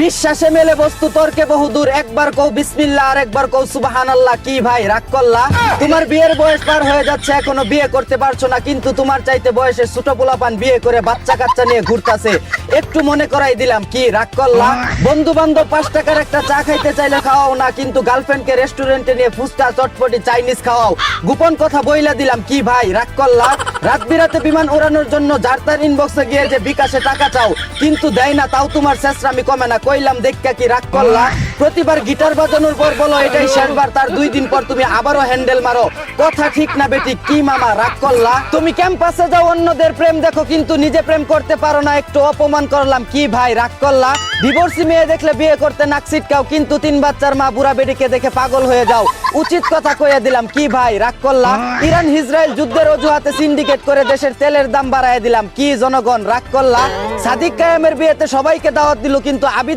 বিশ্বাসে মেলে বস্তু তর্কে বহুদূর, একবার কও বিসমিল্লাহ আর একবার কও সুবহানাল্লাহ। কি ভাই রাগ করলা? তোমার বিয়ের বয়স পার হয়ে যাচ্ছে, এখনো বিয়ে করতে পারছো না, কিন্তু তোমার চাইতে বয়সে ছোট পোলাপান বিয়ে করে বাচ্চা কাচ্চা নিয়ে ঘুরতাছে, একটু মনে করাই দিলাম। কি রাগ করলা? বন্ধু বান্ধব 5 টাকার একটা চা খাইতে চাইলে খাওয়াও না, কিন্তু গার্লফ্রেন্ডকে রেস্টুরেন্টে নিয়ে ফুচকা চটপটি চাইনিজ খাওয়াও, গোপন কথা বইলা দিলাম। কি ভাই রাগ করলা? রাত বিরাতে বিমান ওড়ানোর জন্য যার তার ইনবক্সে গিয়ে যে বিকাশে টাকা চাও, কিন্তু দেয় না, তাও তোমার শেষরামি কমে না, কইলাম দেখা। কি রাগ করলা? প্রতিবার গিটার বাজানোর পর বলো এটাই শেষবার, তার 2 দিন পর তুমি আবারও হ্যান্ডেল মারো, কথা ঠিক না বেটি? কি মামা রাগ করলা? তুমি ক্যাম্পাসে যাও অন্যদের প্রেম দেখো, কিন্তু নিজে প্রেম করতে পারো না, একটু অপমান করলাম। কি ভাই রাগ করলা? ডিভোর্সি মেয়ে দেখলে বিয়ে করতে নাক ছিটকাও, কিন্তু 3 বাচ্চার মা বুড়া বেটিকে দেখে পাগল হয়ে যাও, উচিত কথা কইয়া দিলাম। কি ভাই রাগ করলা? ইরান ইসরায়েল যুদ্ধের অজুহাতে সিন্ডিকেট করে দেশের তেলের দাম বাড়ায় দিলাম। কি জনগণ রাগ করলা? সাদিক কায়েমের বিয়েতে সবাইকে দাওয়াত দিল, কিন্তু আবিদ